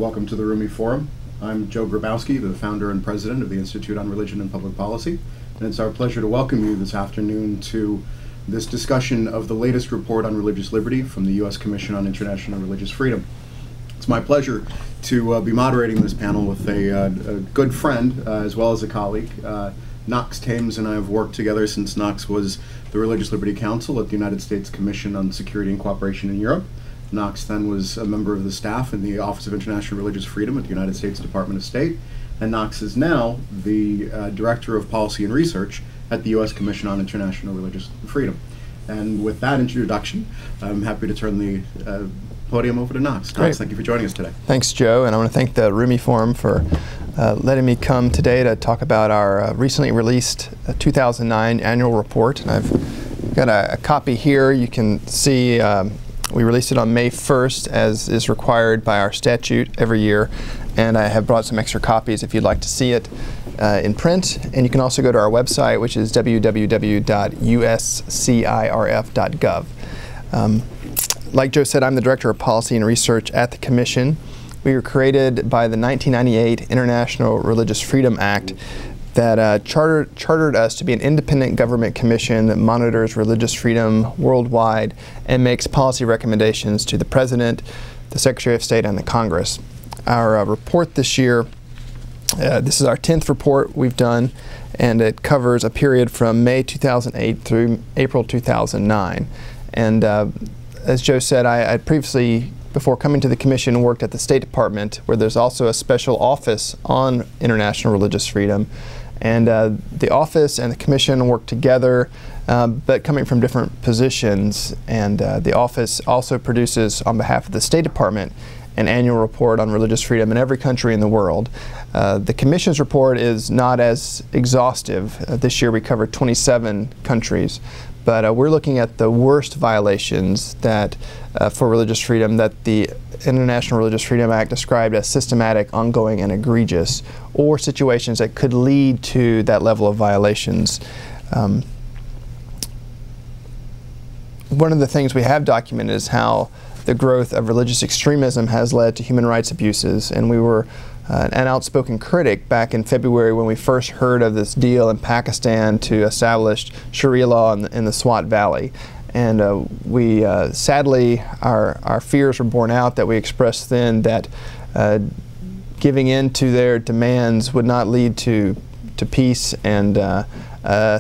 Welcome to the Rumi Forum. I'm Joe Grabowski, the founder and president of the Institute on Religion and Public Policy, and it's our pleasure to welcome you this afternoon to this discussion of the latest report on religious liberty from the U.S. Commission on International Religious Freedom. It's my pleasure to be moderating this panel with a good friend as well as a colleague. Knox Thames and I have worked together since Knox was the Religious Liberty Counsel at the United States Commission on Security and Cooperation in Europe. Knox then was a member of the staff in the Office of International Religious Freedom at the United States Department of State, and Knox is now the Director of Policy and Research at the U.S. Commission on International Religious Freedom. And with that introduction, I'm happy to turn the podium over to Knox. Knox, thank you for joining us today. Thanks, Joe, and I want to thank the Rumi Forum for letting me come today to talk about our recently released 2009 annual report. And I've got a copy here. You can see we released it on May 1st, as is required by our statute every year, and I have brought some extra copies if you'd like to see it in print. And you can also go to our website, which is www.uscirf.gov. Like Joe said, I'm the Director of Policy and Research at the Commission. We were created by the 1998 International Religious Freedom Act that chartered us to be an independent government commission that monitors religious freedom worldwide and makes policy recommendations to the President, the Secretary of State, and the Congress. Our report this year, this is our 10th report we've done, and it covers a period from May 2008 through April 2009. And as Joe said, I previously, before coming to the Commission, worked at the State Department, where there's also a special office on international religious freedom. And the office and the Commission work together, but coming from different positions. And the office also produces, on behalf of the State Department, an annual report on religious freedom in every country in the world. The Commission's report is not as exhaustive. This year we covered 27 countries. But we're looking at the worst violations that, for religious freedom that the International Religious Freedom Act described as systematic, ongoing, and egregious, or situations that could lead to that level of violations. One of the things we have documented is how the growth of religious extremism has led to human rights abuses, and we were an outspoken critic back in February when we first heard of this deal in Pakistan to establish Sharia law in the Swat Valley. And sadly, our fears were borne out that we expressed then, that giving in to their demands would not lead to peace and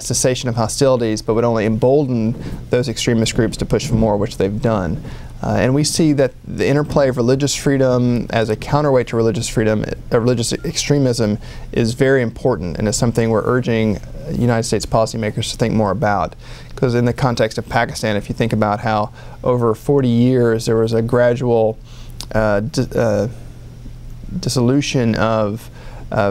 cessation of hostilities, but would only embolden those extremist groups to push for more, which they've done. And we see that the interplay of religious freedom as a counterweight to religious freedom, religious extremism, is very important, and is something we're urging United States policymakers to think more about. Because in the context of Pakistan, if you think about how over 40 years there was a gradual dissolution of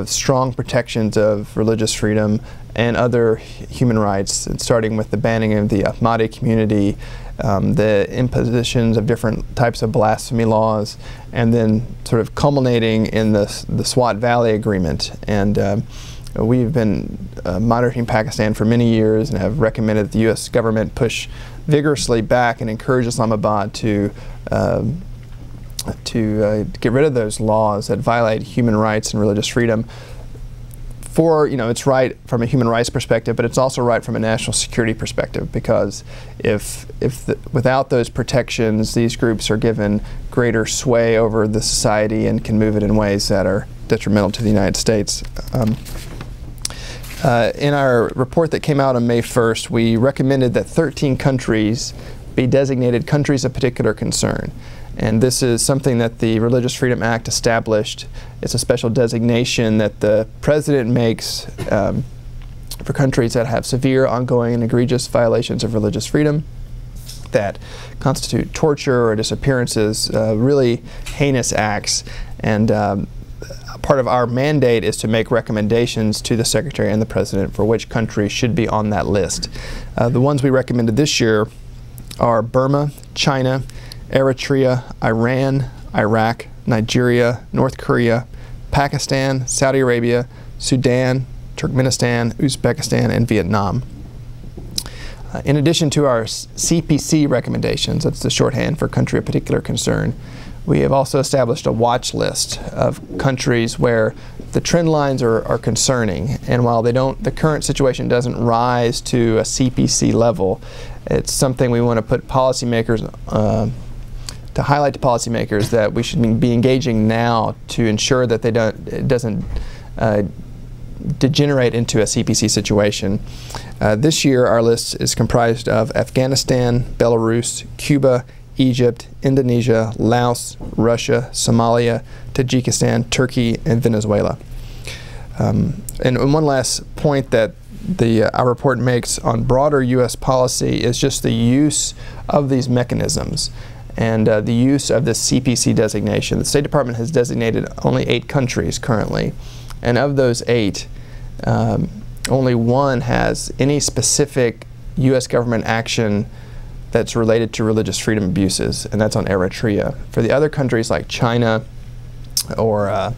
strong protections of religious freedom and other human rights, starting with the banning of the Ahmadi community, the impositions of different types of blasphemy laws, and then sort of culminating in the Swat Valley Agreement. And we've been monitoring Pakistan for many years and have recommended that the U.S. government push vigorously back and encourage Islamabad to get rid of those laws that violate human rights and religious freedom. For, it's right from a human rights perspective, but it's also right from a national security perspective, because without those protections, these groups are given greater sway over the society and can move it in ways that are detrimental to the United States. In our report that came out on May 1st, we recommended that 13 countries be designated countries of particular concern. And this is something that the Religious Freedom Act established. It's a special designation that the President makes for countries that have severe, ongoing, and egregious violations of religious freedom, that constitute torture or disappearances, really heinous acts. And part of our mandate is to make recommendations to the Secretary and the President for which countries should be on that list. The ones we recommended this year are Burma, China, Eritrea, Iran, Iraq, Nigeria, North Korea, Pakistan, Saudi Arabia, Sudan, Turkmenistan, Uzbekistan, and Vietnam. In addition to our CPC recommendations, that's the shorthand for country of particular concern, We have also established a watch list of countries where the trend lines are concerning, and while the current situation doesn't rise to a CPC level, it's something we want to put policymakers, to highlight to policymakers that we should be engaging now to ensure that it doesn't degenerate into a CPC situation. This year our list is comprised of Afghanistan, Belarus, Cuba, Egypt, Indonesia, Laos, Russia, Somalia, Tajikistan, Turkey, and Venezuela. And one last point that our report makes on broader U.S. policy is just the use of these mechanisms and the use of this CPC designation. The State Department has designated only 8 countries currently, and of those 8, only one has any specific U.S. government action that's related to religious freedom abuses, and that's on Eritrea. For the other countries like China or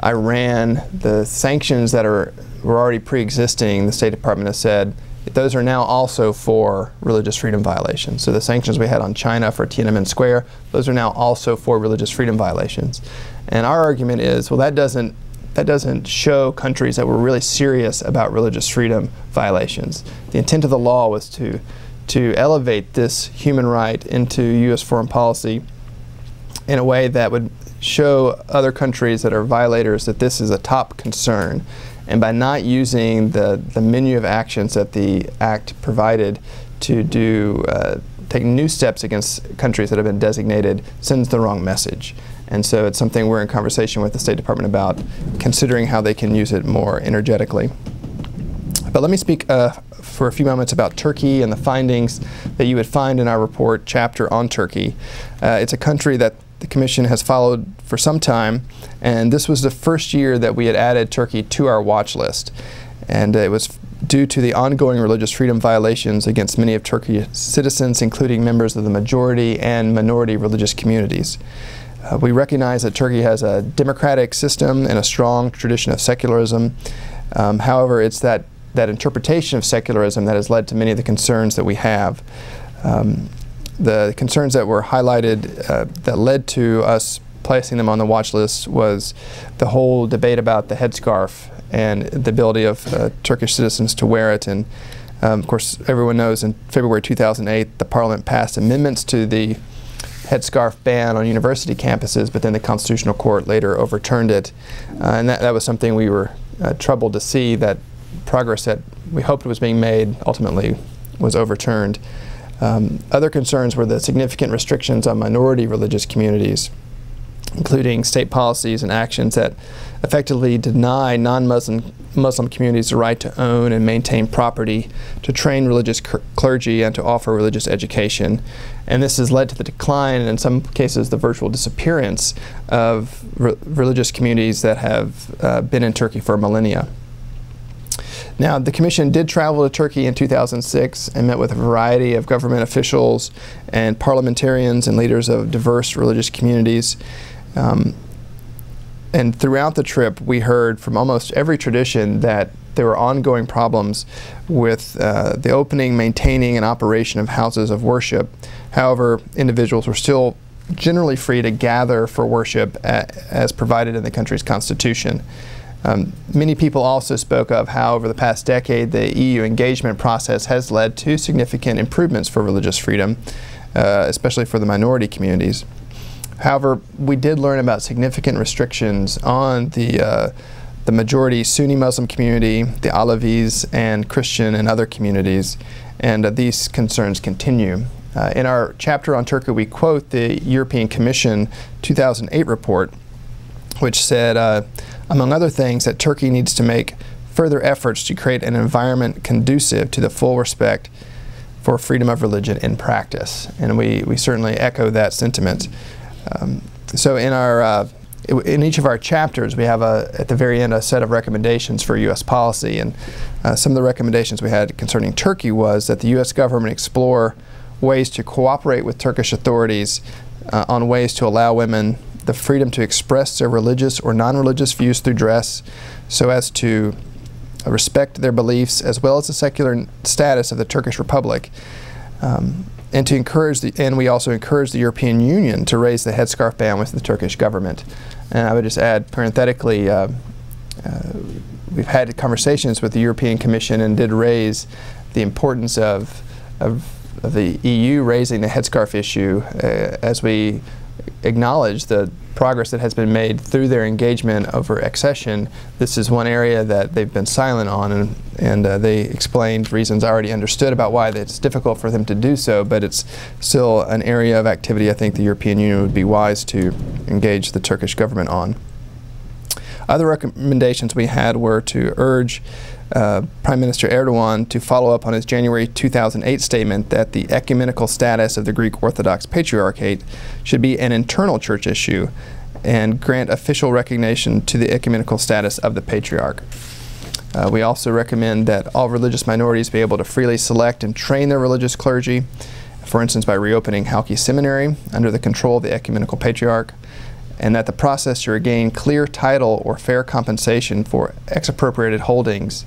Iran, the sanctions that were already pre-existing, the State Department has said those are now also for religious freedom violations. So the sanctions we had on China for Tiananmen Square, those are now also for religious freedom violations. And our argument is, well, that doesn't show countries that were really serious about religious freedom violations. The intent of the law was to elevate this human right into U.S. foreign policy in a way that would show other countries that are violators that this is a top concern. And by not using the menu of actions that the Act provided to take new steps against countries that have been designated sends the wrong message. And so it's something we're in conversation with the State Department about, considering how they can use it more energetically. But let me speak for a few moments about Turkey and the findings that you would find in our report chapter on Turkey. It's a country that the Commission has followed for some time, and this was the first year that we had added Turkey to our watch list. And it was due to the ongoing religious freedom violations against many of Turkey's citizens, including members of the majority and minority religious communities. We recognize that Turkey has a democratic system and a strong tradition of secularism. However, it's that interpretation of secularism that has led to many of the concerns that we have. The concerns that were highlighted that led to us placing them on the watch list was the whole debate about the headscarf and the ability of Turkish citizens to wear it. And of course, everyone knows in February 2008, the Parliament passed amendments to the headscarf ban on university campuses, but then the Constitutional Court later overturned it. And that was something we were troubled to see, that progress that we hoped was being made ultimately was overturned. Other concerns were the significant restrictions on minority religious communities, including state policies and actions that effectively deny non-Muslim communities the right to own and maintain property, to train religious clergy, and to offer religious education. And this has led to the decline, and in some cases the virtual disappearance, of religious communities that have been in Turkey for millennia. Now, the Commission did travel to Turkey in 2006 and met with a variety of government officials and parliamentarians and leaders of diverse religious communities. And throughout the trip, we heard from almost every tradition that there were ongoing problems with the opening, maintaining, and operation of houses of worship. However, individuals were still generally free to gather for worship as provided in the country's constitution. Many people also spoke of how over the past decade the EU engagement process has led to significant improvements for religious freedom, especially for the minority communities. However, we did learn about significant restrictions on the majority Sunni Muslim community, the Alevis, and Christian and other communities, and these concerns continue. In our chapter on Turkey, we quote the European Commission 2008 report, which said, among other things, that Turkey needs to make further efforts to create an environment conducive to the full respect for freedom of religion in practice. And we certainly echo that sentiment. So in each of our chapters, we have at the very end a set of recommendations for U.S. policy. And some of the recommendations we had concerning Turkey was that the U.S. government explore ways to cooperate with Turkish authorities on ways to allow women the freedom to express their religious or non-religious views through dress, so as to respect their beliefs as well as the secular status of the Turkish Republic. and we also encourage the European Union to raise the headscarf ban with the Turkish government. And I would just add parenthetically, we've had conversations with the European Commission and did raise the importance of the EU raising the headscarf issue as we acknowledge the progress that has been made through their engagement over accession. This is one area that they've been silent on, and they explained reasons I already understood about why it's difficult for them to do so, but it's still an area of activity I think the European Union would be wise to engage the Turkish government on. Other recommendations we had were to urge Prime Minister Erdogan to follow up on his January 2008 statement that the ecumenical status of the Greek Orthodox Patriarchate should be an internal church issue and grant official recognition to the ecumenical status of the Patriarch. We also recommend that all religious minorities be able to freely select and train their religious clergy, for instance by reopening Halki Seminary under the control of the ecumenical Patriarch, and that the process to regain clear title or fair compensation for expropriated holdings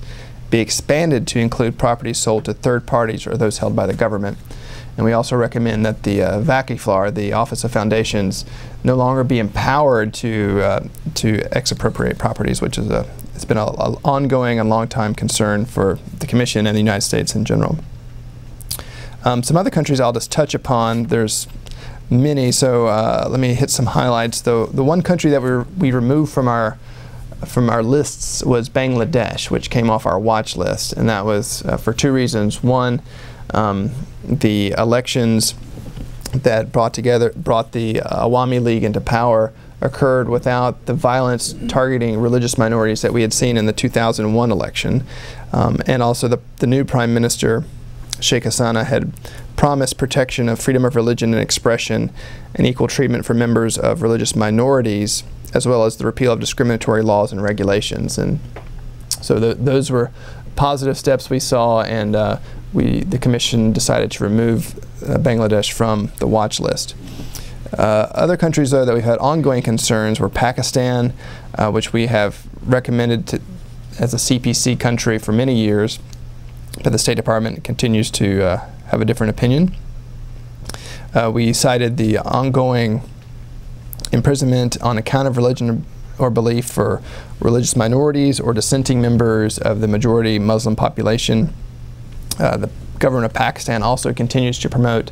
be expanded to include properties sold to third parties or those held by the government. And we also recommend that the VACIFLAR, the Office of Foundations, no longer be empowered to expropriate properties, which is it's been an ongoing and long-time concern for the Commission and the United States in general. Some other countries I'll just touch upon. There's many, so let me hit some highlights. The one country that we removed from our lists was Bangladesh, which came off our watch list, and that was for two reasons. One, the elections that brought the Awami League into power occurred without the violence targeting religious minorities that we had seen in the 2001 election, and also the new Prime Minister, Sheikh Hasina, had promised protection of freedom of religion and expression and equal treatment for members of religious minorities, as well as the repeal of discriminatory laws and regulations. And so those were positive steps we saw, and the Commission decided to remove Bangladesh from the watch list. Other countries, though, that we've had ongoing concerns were Pakistan, which we have recommended as a CPC country for many years, but the State Department continues to have a different opinion. We cited the ongoing imprisonment on account of religion or belief for religious minorities or dissenting members of the majority Muslim population. The government of Pakistan also continues to promote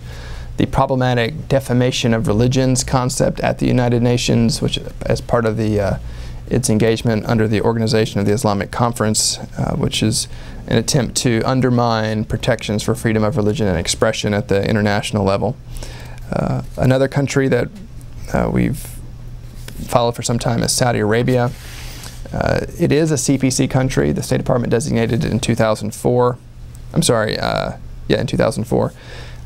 the problematic defamation of religions concept at the United Nations, which as part of its engagement under the Organization of the Islamic Conference, which is an attempt to undermine protections for freedom of religion and expression at the international level. Another country that we've followed for some time is Saudi Arabia. It is a CPC country. The State Department designated it in 2004. I'm sorry, in 2004.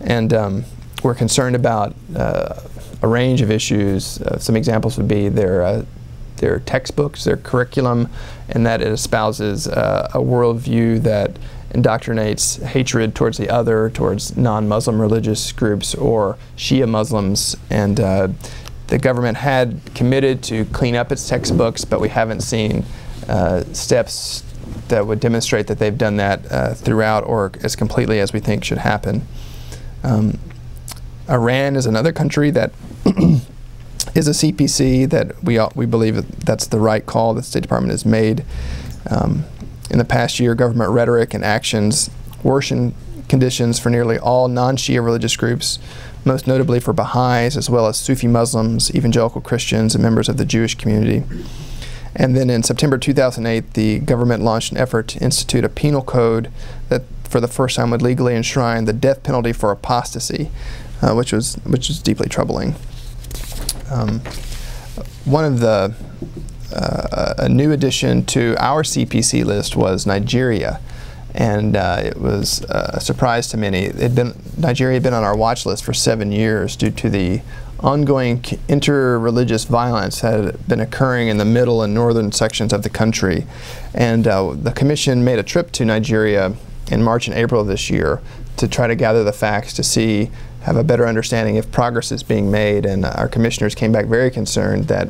And we're concerned about a range of issues. Some examples would be their textbooks, their curriculum, and that it espouses a worldview that indoctrinates hatred towards the other, towards non-Muslim religious groups or Shia Muslims. And the government had committed to clean up its textbooks, but we haven't seen steps that would demonstrate that they've done that throughout or as completely as we think should happen. Iran is another country that is a CPC that we believe that's the right call that the State Department has made. In the past year, government rhetoric and actions worsened conditions for nearly all non-Shia religious groups, most notably for Baha'is, as well as Sufi Muslims, evangelical Christians, and members of the Jewish community. And then in September 2008, the government launched an effort to institute a penal code that for the first time would legally enshrine the death penalty for apostasy, which was deeply troubling. One of the a new addition to our CPC list was Nigeria, and it was a surprise to many. Nigeria had been on our watch list for 7 years due to the ongoing inter-religious violence that had been occurring in the middle and northern sections of the country. And the Commission made a trip to Nigeria in March and April of this year to try to gather the facts to have a better understanding if progress is being made. And our commissioners came back very concerned that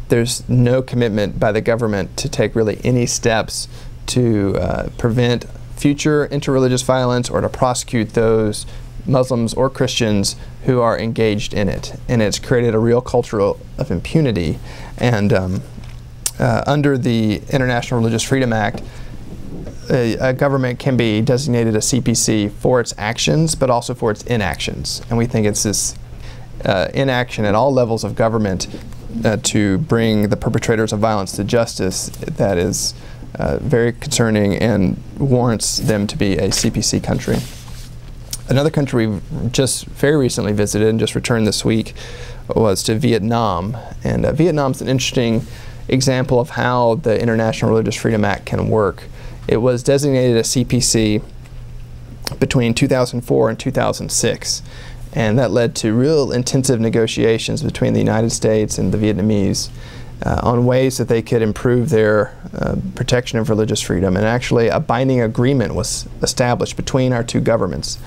there's no commitment by the government to take really any steps to prevent future interreligious violence or to prosecute those Muslims or Christians who are engaged in it. And it's created a real culture of impunity. And under the International Religious Freedom Act, a government can be designated a CPC for its actions, but also for its inactions. And we think it's this inaction at all levels of government to bring the perpetrators of violence to justice that is very concerning and warrants them to be a CPC country. Another country we've just very recently visited and just returned this week was to Vietnam. And Vietnam's an interesting example of how the International Religious Freedom Act can work. It was designated a CPC between 2004 and 2006. And that led to real intensive negotiations between the United States and the Vietnamese on ways that they could improve their protection of religious freedom. And actually a binding agreement was established between our two governments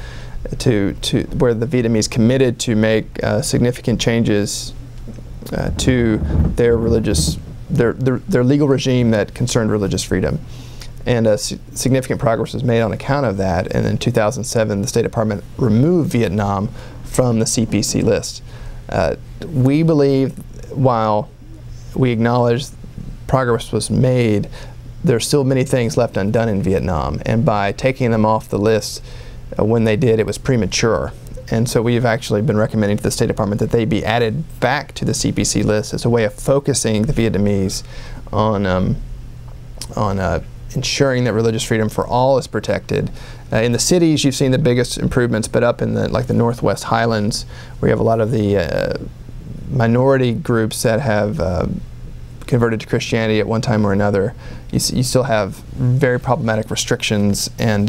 where the Vietnamese committed to make significant changes to their legal regime that concerned religious freedom. And significant progress was made on account of that. And in 2007, the State Department removed Vietnam from the CPC list. We believe, while we acknowledge progress was made, there are still many things left undone in Vietnam. And by taking them off the list when they did, it was premature. And so we've actually been recommending to the State Department that they be added back to the CPC list as a way of focusing the Vietnamese on ensuring that religious freedom for all is protected. In the cities, you've seen the biggest improvements, but up in the Northwest Highlands, where you have a lot of the minority groups that have converted to Christianity at one time or another, you still have very problematic restrictions, and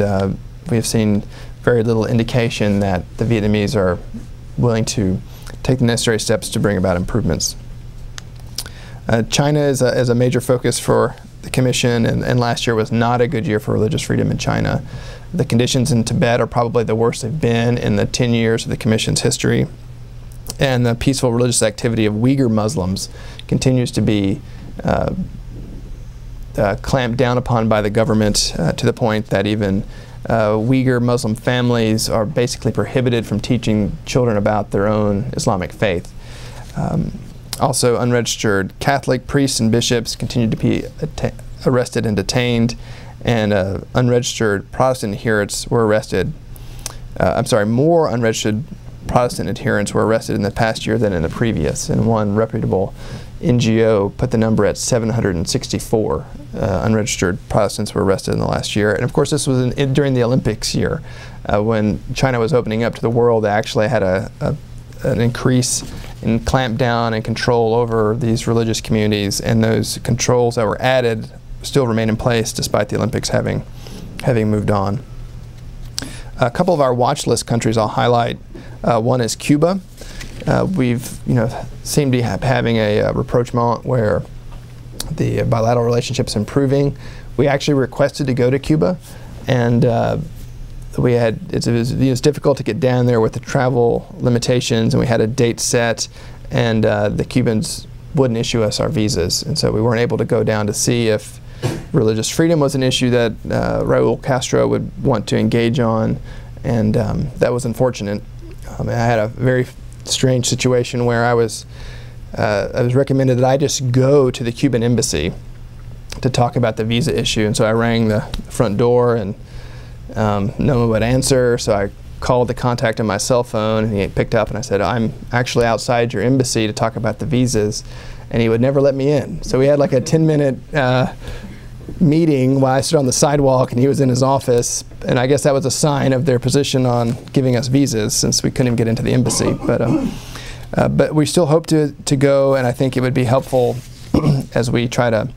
we have seen very little indication that the Vietnamese are willing to take the necessary steps to bring about improvements. China is a major focus for the Commission, and last year was not a good year for religious freedom in China. The conditions in Tibet are probably the worst they've been in the 10 years of the Commission's history. And the peaceful religious activity of Uyghur Muslims continues to be clamped down upon by the government to the point that even Uyghur Muslim families are basically prohibited from teaching children about their own Islamic faith. Also, unregistered Catholic priests and bishops continue to be arrested and detained, and unregistered Protestant adherents were arrested. More unregistered Protestant adherents were arrested in the past year than in the previous, and one reputable NGO put the number at 764 unregistered Protestants were arrested in the last year. And of course, this was during the Olympics year. When China was opening up to the world, they actually had an increase in clamp down and control over these religious communities, and those controls that were added still remain in place despite the Olympics having moved on. A couple of our watch list countries I'll highlight. One is Cuba. We've seemed to be having a rapprochement where the bilateral relationship's improving. We actually requested to go to Cuba, and it was difficult to get down there with the travel limitations, and we had a date set, and the Cubans wouldn't issue us our visas, and so we weren't able to go down to see if religious freedom was an issue that Raul Castro would want to engage on, and that was unfortunate. I had a very strange situation where I was recommended that I just go to the Cuban embassy to talk about the visa issue, and so I rang the front door, and no one would answer, so I called the contact on my cell phone, and he picked up, and I said, "I'm actually outside your embassy to talk about the visas," and he would never let me in. So we had like a 10-minute meeting while I stood on the sidewalk and he was in his office, and I guess that was a sign of their position on giving us visas, since we couldn't even get into the embassy. But we still hope to go, and I think it would be helpful as we try to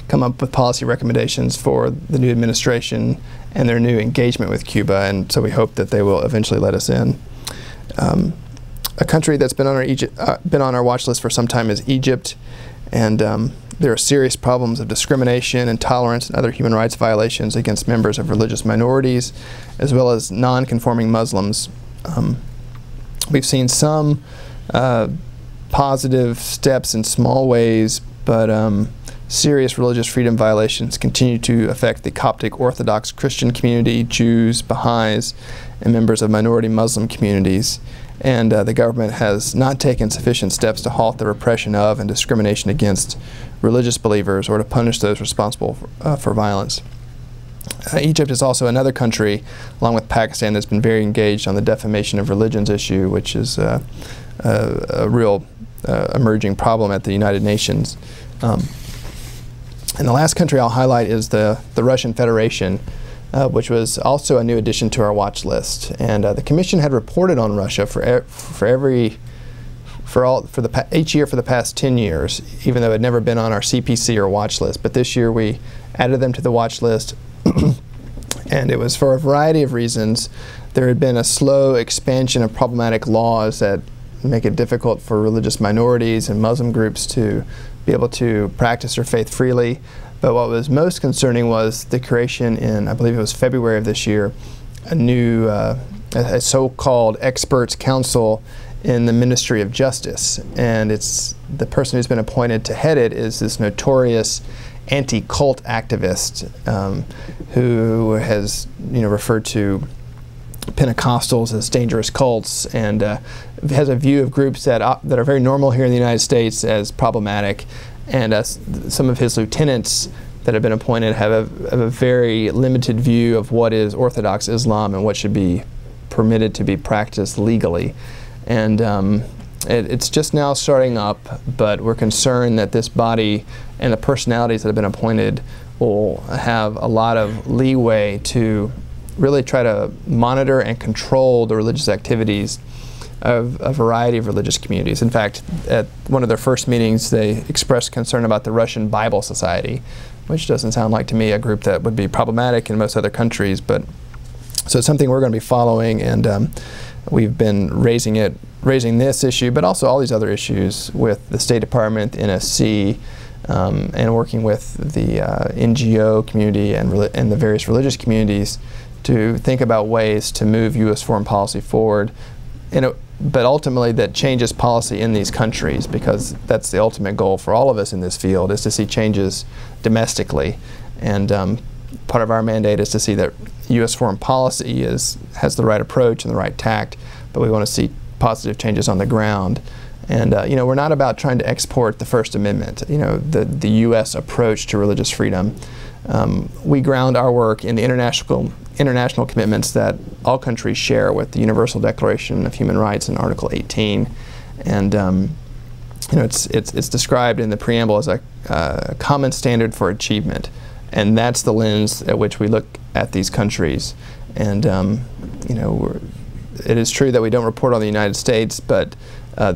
come up with policy recommendations for the new administration and their new engagement with Cuba, and so we hope that they will eventually let us in. A country that's been on our watch list for some time is Egypt, and there are serious problems of discrimination, intolerance, and other human rights violations against members of religious minorities, as well as non-conforming Muslims. We've seen some positive steps in small ways, but serious religious freedom violations continue to affect the Coptic Orthodox Christian community, Jews, Baha'is, and members of minority Muslim communities. And the government has not taken sufficient steps to halt the repression of and discrimination against religious believers or to punish those responsible for violence. Egypt is also another country, along with Pakistan, that's been very engaged on the defamation of religions issue, which is a real emerging problem at the United Nations. And the last country I'll highlight is the Russian Federation, which was also a new addition to our watch list. And the Commission had reported on Russia each year for the past 10 years, even though it had never been on our CPC or watch list. But this year we added them to the watch list, and it was for a variety of reasons. There had been a slow expansion of problematic laws that make it difficult for religious minorities and Muslim groups to be able to practice their faith freely. But what was most concerning was the creation in, I believe it was February of this year, a new, a so-called experts council in the Ministry of Justice. And it's the person who's been appointed to head it is this notorious anti-cult activist who has, referred to Pentecostals as dangerous cults, and has a view of groups that are very normal here in the United States as problematic. And some of his lieutenants that have been appointed have a very limited view of what is Orthodox Islam and what should be permitted to be practiced legally. And it's just now starting up, but we're concerned that this body and the personalities that have been appointed will have a lot of leeway to really try to monitor and control the religious activities of a variety of religious communities. In fact, at one of their first meetings, they expressed concern about the Russian Bible Society, which doesn't sound like to me a group that would be problematic in most other countries. But so it's something we're going to be following, and we've been raising this issue, but also all these other issues with the State Department, NSC, and working with the NGO community and the various religious communities to think about ways to move U.S. foreign policy forward, but ultimately that changes policy in these countries, because that's the ultimate goal for all of us in this field, is to see changes domestically. And part of our mandate is to see that U.S. foreign policy has the right approach and the right tact, but we want to see positive changes on the ground. And we're not about trying to export the First Amendment, the U.S. approach to religious freedom. We ground our work in the international commitments that all countries share with the Universal Declaration of Human Rights in Article 18, and it's described in the preamble as a common standard for achievement, and that's the lens at which we look at these countries. And it is true that we don't report on the United States, but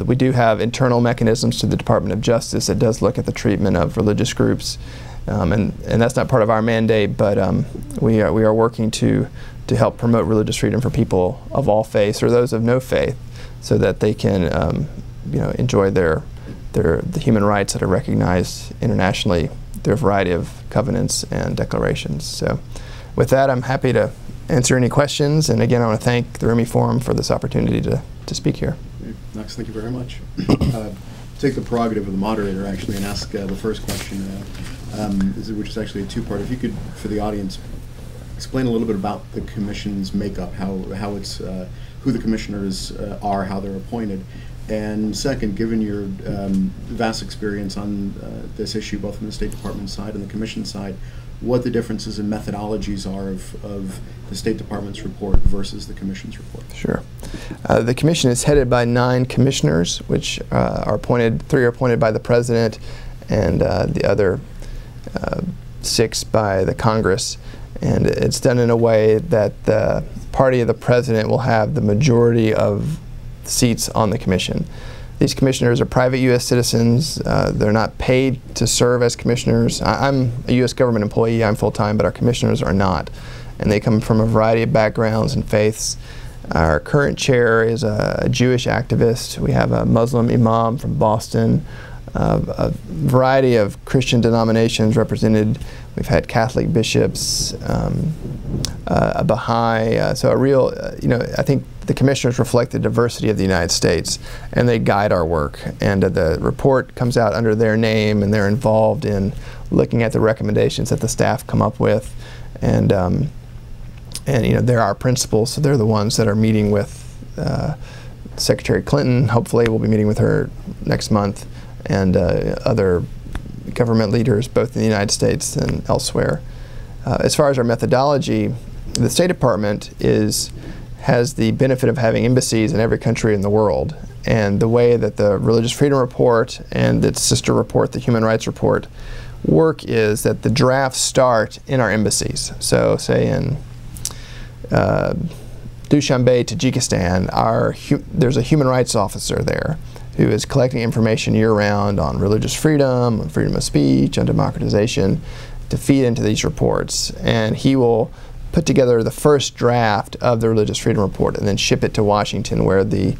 we do have internal mechanisms to the Department of Justice that does look at the treatment of religious groups. And that's not part of our mandate, but we are working to help promote religious freedom for people of all faiths or those of no faith, so that they can enjoy the human rights that are recognized internationally through a variety of covenants and declarations. So with that, I'm happy to answer any questions, and again I want to thank the Rumi Forum for this opportunity to speak here. Knox, thank you very much. Take the prerogative of the moderator actually and ask the first question, which is actually a two-part. If you could, for the audience, explain a little bit about the Commission's makeup, how it's who the commissioners are, how they're appointed, and second, given your vast experience on this issue, both from the State Department side and the Commission side, what the differences in methodologies are of the State Department's report versus the Commission's report. Sure. The Commission is headed by 9 commissioners, which are appointed, 3 are appointed by the President, and the other 6 by the Congress. And it's done in a way that the party of the President will have the majority of seats on the Commission. These commissioners are private U.S. citizens. They're not paid to serve as commissioners. I'm a U.S. government employee. I'm full-time, but our commissioners are not. And they come from a variety of backgrounds and faiths. Our current chair is a Jewish activist. We have a Muslim imam from Boston, a variety of Christian denominations represented. We've had Catholic bishops, a Baha'i. So a real, I think the commissioners reflect the diversity of the United States, and they guide our work. And the report comes out under their name, and they're involved in looking at the recommendations that the staff come up with. And they're our principals, so they're the ones that are meeting with Secretary Clinton. Hopefully we'll be meeting with her next month, and other government leaders both in the United States and elsewhere. As far as our methodology, the State Department has the benefit of having embassies in every country in the world, and the way that the Religious Freedom Report and its sister report, the Human Rights Report, work is that the drafts start in our embassies. So say in Dushanbe, Tajikistan, there's a human rights officer there who is collecting information year-round on religious freedom, on freedom of speech, on democratization, to feed into these reports. And he will put together the first draft of the Religious Freedom Report and then ship it to Washington, where the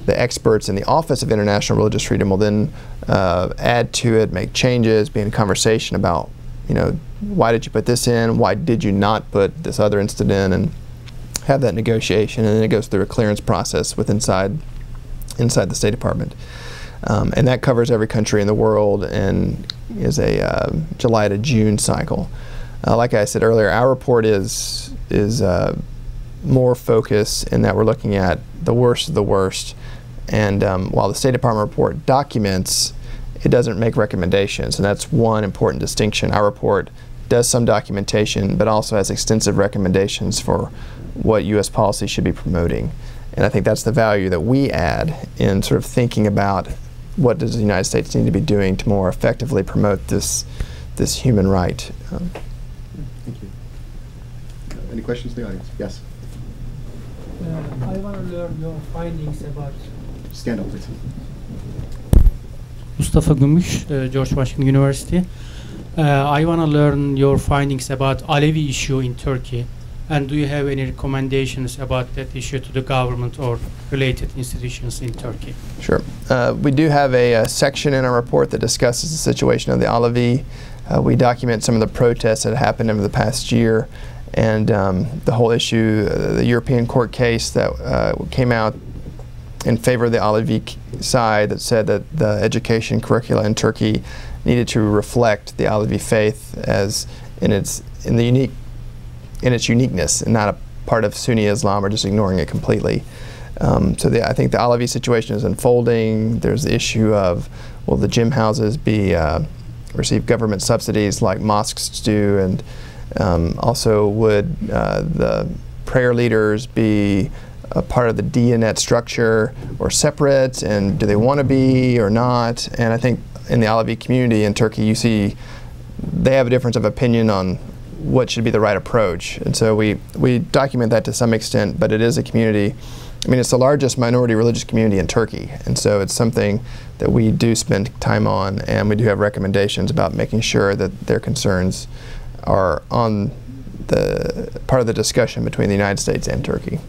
experts in the Office of International Religious Freedom will then add to it, make changes, be in conversation about, why did you put this in, why did you not put this other incident in, and have that negotiation. And then it goes through a clearance process inside the State Department. And that covers every country in the world and is a July to June cycle. Like I said earlier, our report is more focused in that we're looking at the worst of the worst. And while the State Department report documents, it doesn't make recommendations. And that's one important distinction. Our report does some documentation, but also has extensive recommendations for what U.S. policy should be promoting. And I think that's the value that we add in sort of thinking about what does the United States need to be doing to more effectively promote this human right. Thank you. Any questions in the audience? Yes? I want to learn your findings about... Stand up, please. Mustafa Gümüş, George Washington University. I want to learn your findings about Alevi issue in Turkey. And do you have any recommendations about that issue to the government or related institutions in Turkey? Sure. We do have a section in our report that discusses the situation of the Alevi. We document some of the protests that happened over the past year, and the whole issue, the European court case that came out in favor of the Alevi side that said that the education curricula in Turkey needed to reflect the Alevi faith as in its uniqueness and not a part of Sunni Islam or just ignoring it completely. I think the Alevi situation is unfolding. There's the issue of, will the gym houses receive government subsidies like mosques do, and also would the prayer leaders be a part of the DNet structure or separate, and do they want to be or not? And I think in the Alevi community in Turkey, you see they have a difference of opinion on what should be the right approach. And so we document that to some extent, but it is a community, it's the largest minority religious community in Turkey, and so it's something that we do spend time on, and we do have recommendations about making sure that their concerns are on the part of the discussion between the United States and Turkey.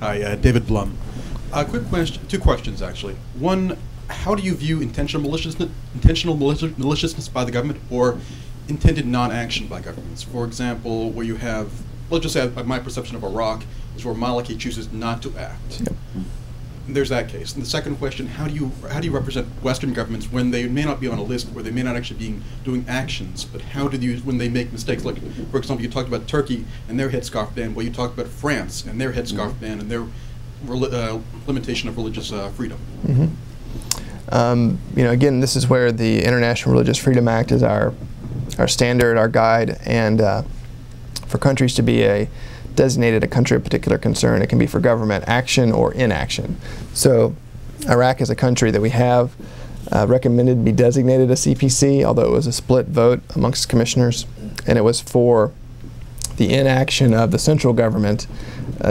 Hi, David Blum. Quick question, two questions actually. One, how do you view intentional maliciousness by the government or intended non-action by governments? For example, where you have, let's just say my perception of Iraq is where Maliki chooses not to act. Yep. There's that case. And the second question, how do you represent Western governments when they may not be on a list, where they may not actually be doing actions, but how do you, when they make mistakes? Like, for example, you talked about Turkey and their headscarf ban, well, you talked about France and their headscarf ban and their limitation of religious freedom. Again, this is where the International Religious Freedom Act is our standard, our guide, and for countries to be designated a country of particular concern, it can be for government action or inaction. So Iraq is a country that we have recommended to be designated a CPC, although it was a split vote amongst commissioners, and it was for the inaction of the central government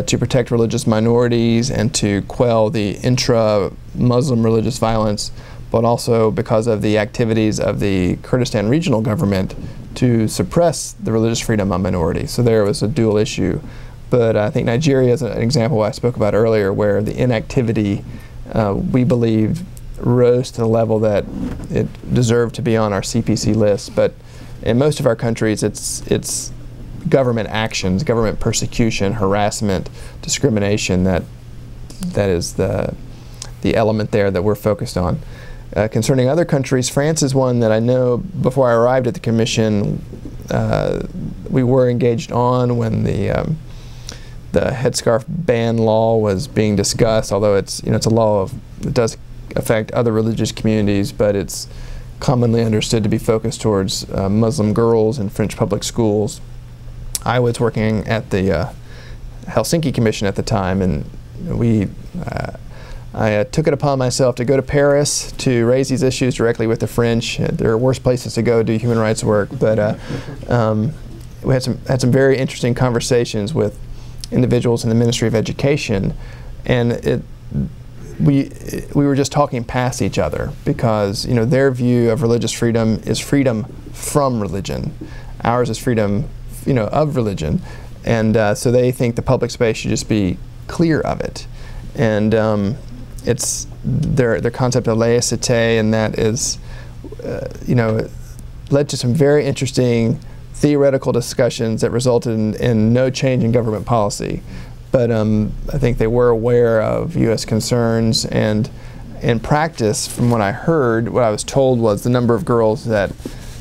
to protect religious minorities and to quell the intra-Muslim religious violence, but also because of the activities of the Kurdistan regional government to suppress the religious freedom of minorities. So there was a dual issue But I think Nigeria is an example I spoke about earlier, where the inactivity, we believe, rose to the level that it deserved to be on our CPC list. But in most of our countries, it's government actions, government persecution, harassment, discrimination that is the element there that we're focused on. Concerning other countries, France is one that I know before I arrived at the Commission, we were engaged on when the headscarf ban law was being discussed, although it's a law that does affect other religious communities, but it's commonly understood to be focused towards Muslim girls in French public schools. I was working at the Helsinki Commission at the time, and I took it upon myself to go to Paris to raise these issues directly with the French. There are worse places to go do human rights work, but we had some very interesting conversations with individuals in the Ministry of Education, and we were just talking past each other, because their view of religious freedom is freedom from religion. Ours is freedom of religion, and so they think the public space should just be clear of it. And it's their concept of laïcité, and that is led to some very interesting theoretical discussions that resulted in no change in government policy. But I think they were aware of U.S. concerns, and in practice, from what I heard, what I was told was the number of girls that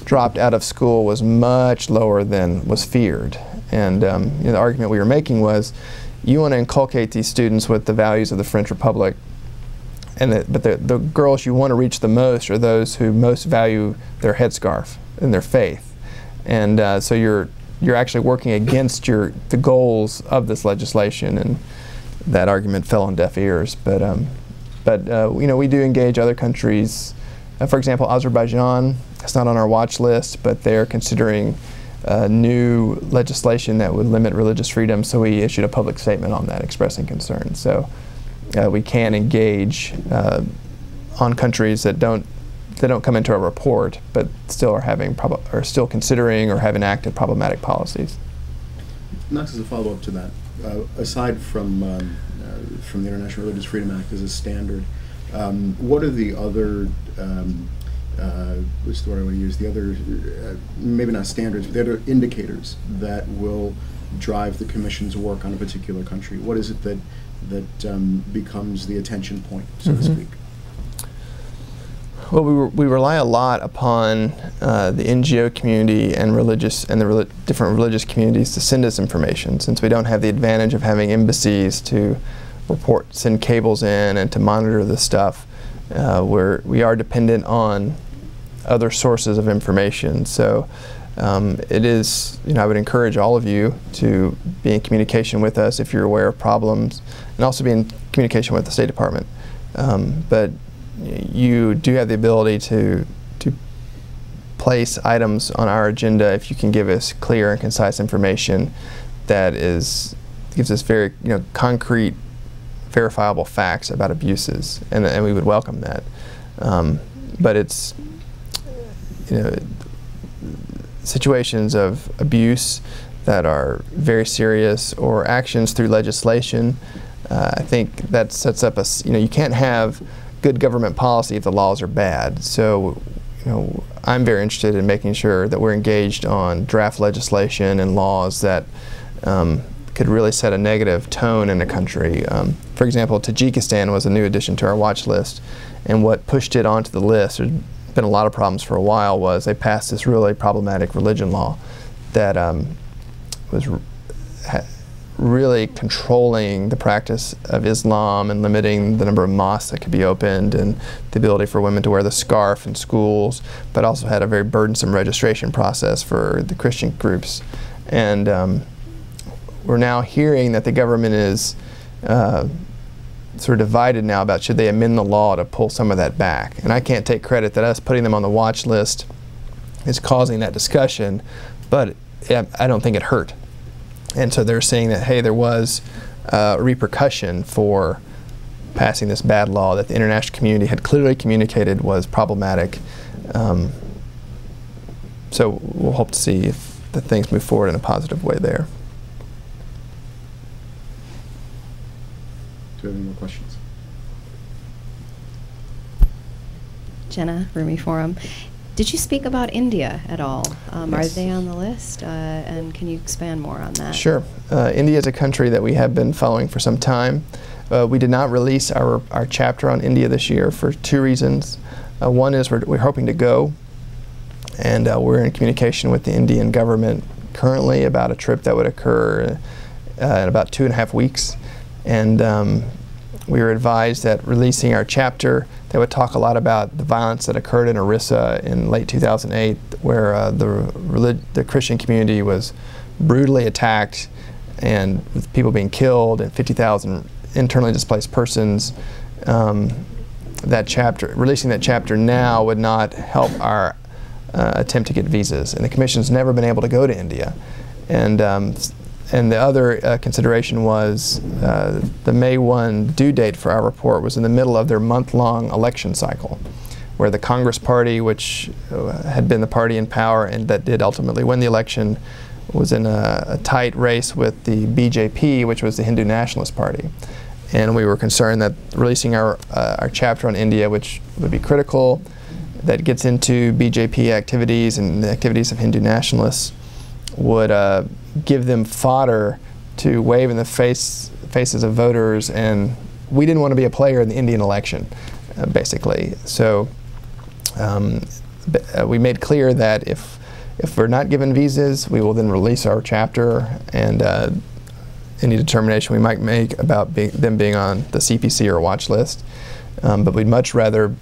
dropped out of school was much lower than was feared. And the argument we were making was, you want to inculcate these students with the values of the French Republic, but the girls you want to reach the most are those who most value their headscarf and their faith. And so you're actually working against the goals of this legislation, and that argument fell on deaf ears. But we do engage other countries. For example, Azerbaijan, it's not on our watch list, but they're considering new legislation that would limit religious freedom, so we issued a public statement on that expressing concern. So we can engage on countries that don't come into our report, but still are still considering or have enacted problematic policies. Knox, as a follow-up to that, aside from the International Religious Freedom Act as a standard, what are the other what's the word I want to use? The other, maybe not standards, but the other indicators that will drive the Commission's work on a particular country? What is it that becomes the attention point, so to speak? Well, we rely a lot upon the NGO community and the different religious communities to send us information, since we don't have the advantage of having embassies to send cables in and to monitor this stuff. We are dependent on other sources of information. So it is, I would encourage all of you to be in communication with us if you're aware of problems, and also be in communication with the State Department. But you do have the ability to place items on our agenda if you can give us clear and concise information that gives us very concrete, verifiable facts about abuses, and we would welcome that. But it's situations of abuse that are very serious, or actions through legislation. I think that sets up you can't have good government policy if the laws are bad. So I'm very interested in making sure that we're engaged on draft legislation and laws that could really set a negative tone in a country. For example, Tajikistan was a new addition to our watch list, and what pushed it onto the list, there's been a lot of problems for a while, was they passed this really problematic religion law that was really controlling the practice of Islam and limiting the number of mosques that could be opened and the ability for women to wear the scarf in schools, but also had a very burdensome registration process for the Christian groups. And we're now hearing that the government is sort of divided now about should they amend the law to pull some of that back. And I can't take credit that us putting them on the watch list is causing that discussion, but I don't think it hurt. And so they're saying that, hey, there was repercussion for passing this bad law that the international community had clearly communicated was problematic. So we'll hope to see if the things move forward in a positive way there. we have any more questions? Jenna, Rumi Forum. Did you speak about India at all? Yes. Are they on the list? And can you expand more on that? Sure. India is a country that we have been following for some time. We did not release our chapter on India this year for two reasons. One is we're hoping to go, and we're in communication with the Indian government currently about a trip that would occur in about 2.5 weeks. And we were advised that releasing our chapter that would talk a lot about the violence that occurred in Orissa in late 2008, where the Christian community was brutally attacked and with people being killed and 50,000 internally displaced persons. That chapter, releasing that chapter now would not help our attempt to get visas, and the Commission's never been able to go to India. And the other consideration was the May 1 due date for our report was in the middle of their month-long election cycle, where the Congress Party, which had been the party in power and that did ultimately win the election, was in a tight race with the BJP, which was the Hindu Nationalist Party. And we were concerned that releasing our chapter on India, which would be critical, that gets into BJP activities and the activities of Hindu nationalists, would give them fodder to wave in the faces of voters, and we didn't want to be a player in the Indian election, basically. So we made clear that if we're not given visas, we will then release our chapter, and any determination we might make about them being on the CPC or watch list. But we'd much rather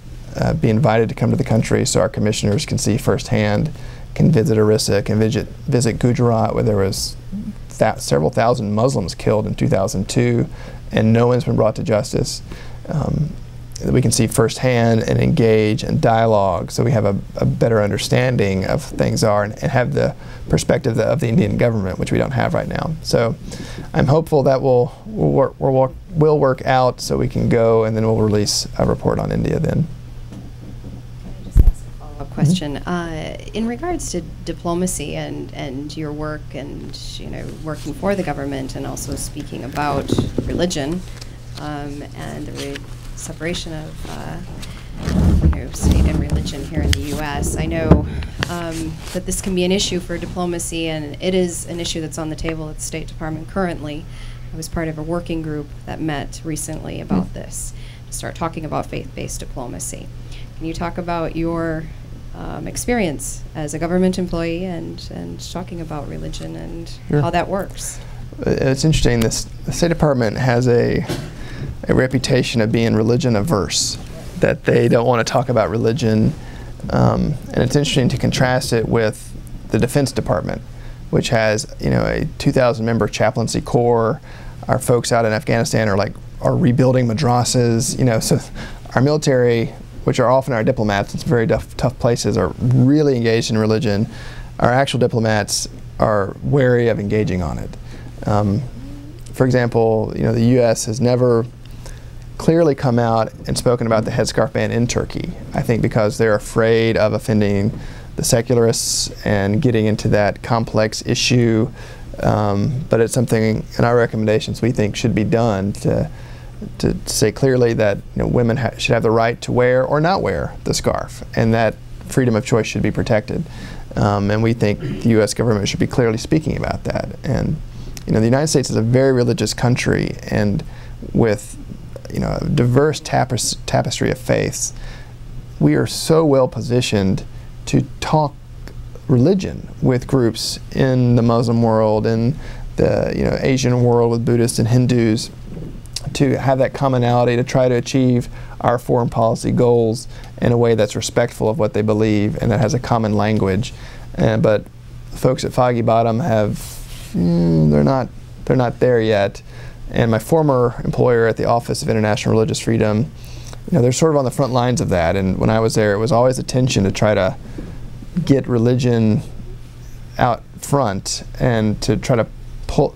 be invited to come to the country so our commissioners can see firsthand, can visit Orissa, can visit Gujarat, where there was several thousand Muslims killed in 2002 and no one's been brought to justice. That we can see firsthand and engage and dialogue, so we have a better understanding of things are, and have the perspective of the Indian government, which we don't have right now. So I'm hopeful that will work out, so we can go, and then we'll release a report on India then. Just ask a follow-up question. In regards to diplomacy and your work, and working for the government, and also speaking about religion and the separation of state and religion here in the U.S. I know that this can be an issue for diplomacy, and it is an issue that's on the table at the State Department currently. I was part of a working group that met recently about this, to start talking about faith-based diplomacy. Can you talk about your experience as a government employee and talking about religion and Sure. how that works? It's interesting, the State Department has a reputation of being religion averse, that they don't want to talk about religion, and it's interesting to contrast it with the Defense Department, which has a 2,000 member chaplaincy corps. Our folks out in Afghanistan are rebuilding madrasas, so our military, which are often our diplomats in some very tough places, are really engaged in religion. Our actual diplomats are wary of engaging on it. For example, the U.S. has never clearly come out and spoken about the headscarf ban in Turkey, I think because they're afraid of offending the secularists and getting into that complex issue. But it's something in our recommendations we think should be done to say clearly that women should have the right to wear or not wear the scarf, and that freedom of choice should be protected. And we think the U.S. government should be clearly speaking about that. And the United States is a very religious country, and with a diverse tapestry of faiths, we are so well positioned to talk religion with groups in the Muslim world, in the Asian world with Buddhists and Hindus, to have that commonality to try to achieve our foreign policy goals in a way that's respectful of what they believe and that has a common language. But folks at Foggy Bottom they're not there yet. And my former employer at the Office of International Religious Freedom, they're sort of on the front lines of that. And when I was there, it was always a tension to try to get religion out front and to try to pull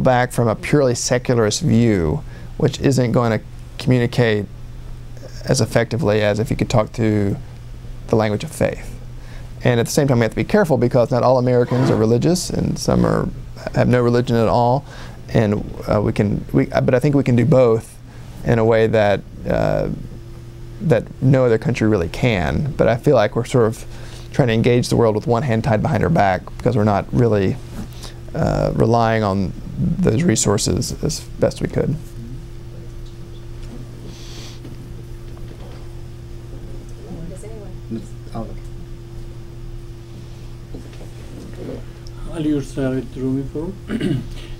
back from a purely secularist view, which isn't going to communicate as effectively as if you could talk to the language of faith. And at the same time, we have to be careful because not all Americans are religious, and some have no religion at all. and but I think we can do both in a way that that no other country really can. But I feel like we're sort of trying to engage the world with one hand tied behind our back because we're not really relying on those resources as best we could. Ali Yurtsever with the Rumi Forum.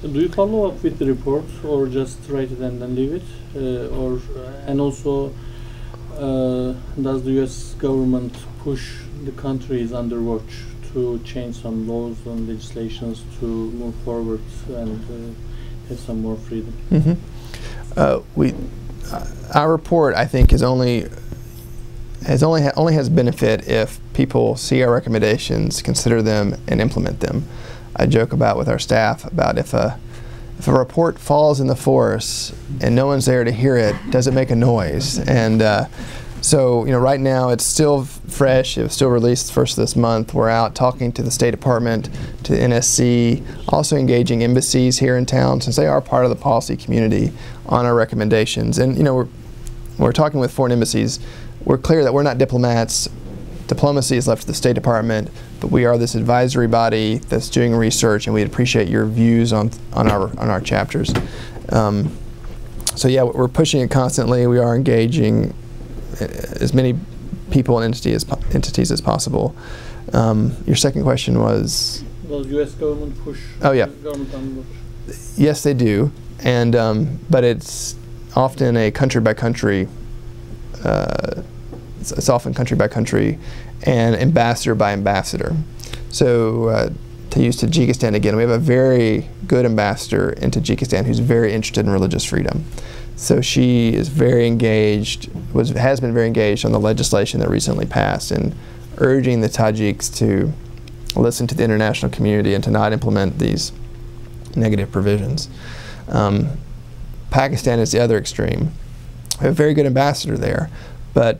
Do you follow up with the report or just write it and then leave it? And also, does the U.S. government push the countries under watch to change some laws and legislations to move forward and have some more freedom? Our report, I think, is only has benefit if people see our recommendations, consider them, and implement them. I joke about with our staff about if a report falls in the forest and no one's there to hear it, does it make a noise? And so, right now it's still fresh. It was still released first this month. We're out talking to the State Department, to the NSC, also engaging embassies here in town since they are part of the policy community on our recommendations. And we're talking with foreign embassies. We're clear that we're not diplomats. Diplomacy is left to the State Department, but we are this advisory body that's doing research, and we'd appreciate your views on our chapters. So yeah, we're pushing it constantly. We are engaging as many people and entities as possible. Your second question was? Does U.S. government push? Oh yeah. Government on watch? Yes, they do, and but it's often a country by country. It's often country by country and ambassador by ambassador. So to use Tajikistan again, we have a very good ambassador in Tajikistan who's very interested in religious freedom. So she is very engaged, has been very engaged on the legislation that recently passed and urging the Tajiks to listen to the international community and to not implement these negative provisions. Pakistan is the other extreme. We have a very good ambassador there, but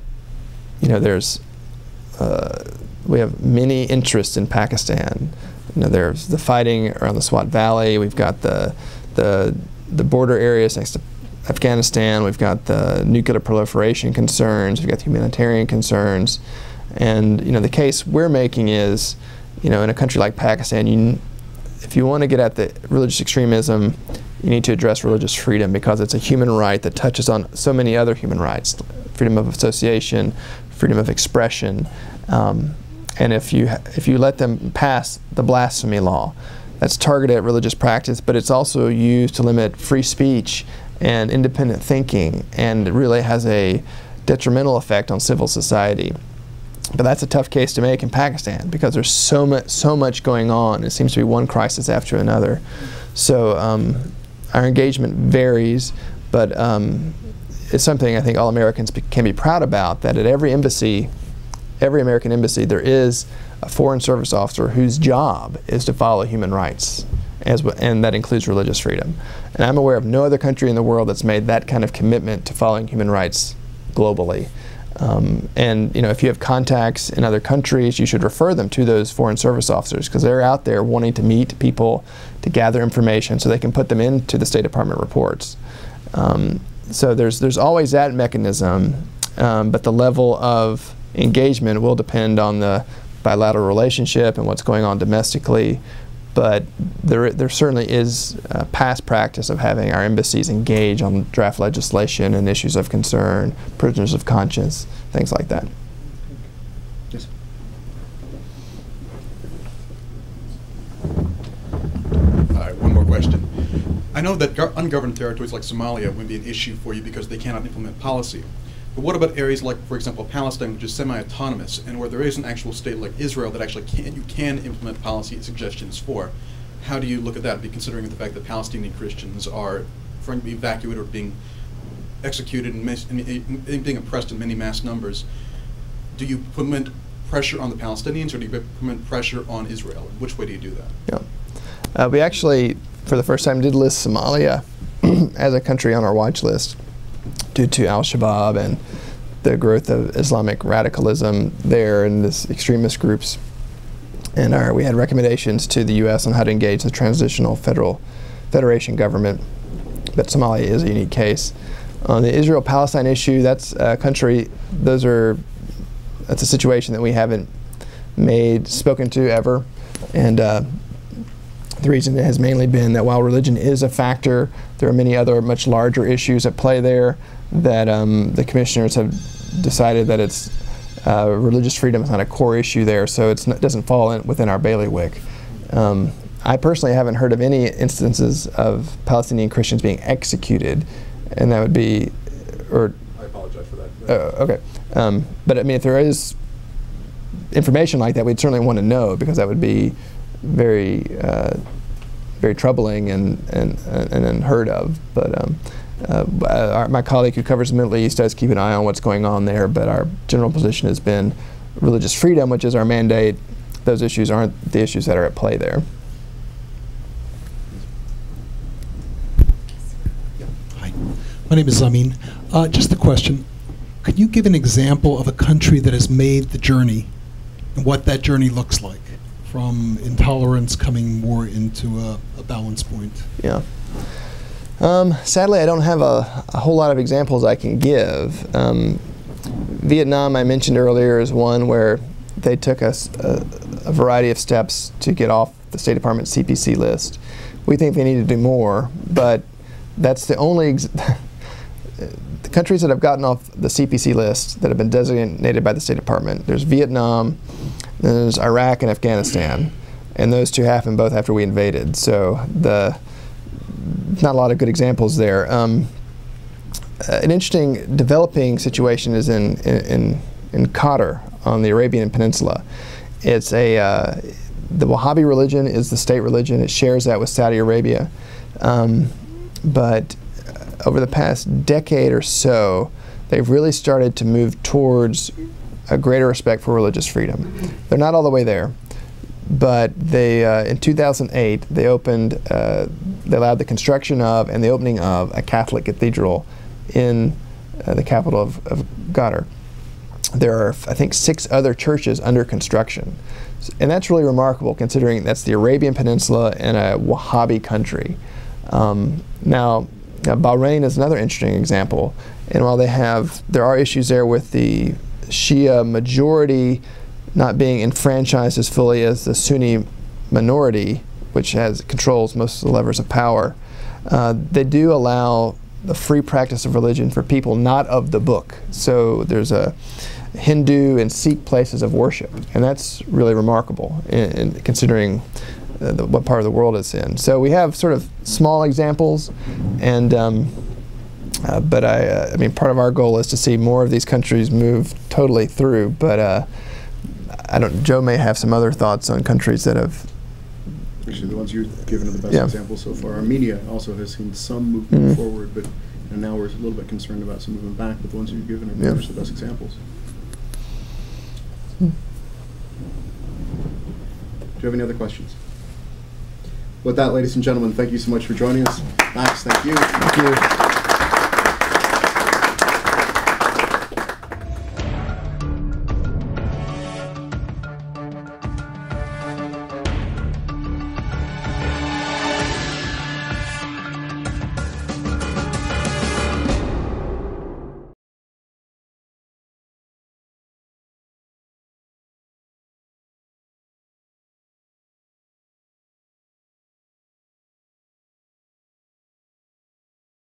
we have many interests in Pakistan. There's the fighting around the Swat Valley. We've got the border areas next to Afghanistan. We've got the nuclear proliferation concerns. We've got the humanitarian concerns. And the case we're making is, in a country like Pakistan, if you want to get at the religious extremism, you need to address religious freedom because it's a human right that touches on so many other human rights: freedom of association, freedom of expression. And if you let them pass the blasphemy law, that's targeted at religious practice, but it's also used to limit free speech and independent thinking, and it really has a detrimental effect on civil society. But that's a tough case to make in Pakistan because there's so much going on. It seems to be one crisis after another. So our engagement varies, but it's something I think all Americans can be proud about, that at every embassy, every American embassy, there is a foreign service officer whose job is to follow human rights, and that includes religious freedom. And I'm aware of no other country in the world that's made that kind of commitment to following human rights globally. And if you have contacts in other countries, you should refer them to those foreign service officers because they're out there wanting to meet people, to gather information so they can put them into the State Department reports. So there's always that mechanism, but the level of engagement will depend on the bilateral relationship and what's going on domestically. But there certainly is past practice of having our embassies engage on draft legislation and issues of concern, prisoners of conscience, things like that. Yes. One more question. I know that ungoverned territories like Somalia would be an issue for you because they cannot implement policy. But what about areas like, for example, Palestine, which is semi-autonomous, and where there is an actual state like Israel that actually you can implement policy suggestions for? How do you look at that, considering the fact that Palestinian Christians are trying to be evacuated or being executed and being oppressed in many mass numbers? Do you implement pressure on the Palestinians, or do you implement pressure on Israel? Which way do you do that? Yeah. We actually, for the first time, did list Somalia as a country on our watch list, due to al-Shabaab and the growth of Islamic radicalism there and this extremist groups. And we had recommendations to the U.S. on how to engage the transitional federal federation government, but Somalia is a unique case. On the Israel-Palestine issue, that's a country, that's a situation that we haven't spoken to ever, and the reason has mainly been that while religion is a factor, there are many other much larger issues at play there that the commissioners have decided that it's religious freedom is not a core issue there, so it doesn't fall within our bailiwick. I personally haven't heard of any instances of Palestinian Christians being executed, and that would be, or I apologize for that. okay, but I mean, if there is information like that, we'd certainly want to know, because that would be very, very troubling and unheard of. But my colleague who covers the Middle East does keep an eye on what's going on there. But our general position has been religious freedom, which is our mandate. Those issues aren't the issues that are at play there. Hi, my name is Zamin. Just a question. Could you give an example of a country that has made the journey and what that journey looks like, from intolerance coming more into a balance point? Yeah. Sadly, I don't have a whole lot of examples I can give. Vietnam, I mentioned earlier, is one where they took a variety of steps to get off the State Department CPC list. We think they need to do more, but that's the only the countries that have gotten off the CPC list that have been designated by the State Department. There's Vietnam, then there's Iraq and Afghanistan, and those two happened both after we invaded. So not a lot of good examples there. An interesting developing situation is in Qatar on the Arabian Peninsula. It's the Wahhabi religion is the state religion. It shares that with Saudi Arabia, but over the past decade or so, they've really started to move towards a greater respect for religious freedom. They're not all the way there, but they in 2008 they opened, they allowed the construction of and the opening of a Catholic cathedral in the capital of Qatar. There are, I think, 6 other churches under construction, and that's really remarkable considering that's the Arabian Peninsula and a Wahhabi country. Now, Bahrain is another interesting example, and while there are issues there with the Shia majority not being enfranchised as fully as the Sunni minority, which controls most of the levers of power, they do allow the free practice of religion for people not of the book. So there's a Hindu and Sikh places of worship, and that's really remarkable in considering what part of the world it's in. So we have sort of small examples, and but I mean, part of our goal is to see more of these countries move totally through. But Joe may have some other thoughts on countries that have. Actually, the ones you've given are the best examples so far. Armenia also has seen some movement forward, but now we're a little bit concerned about some movement back. But the ones you've given are the best examples. Do you have any other questions? With that, ladies and gentlemen, thank you so much for joining us. Max, thank you. Thank you.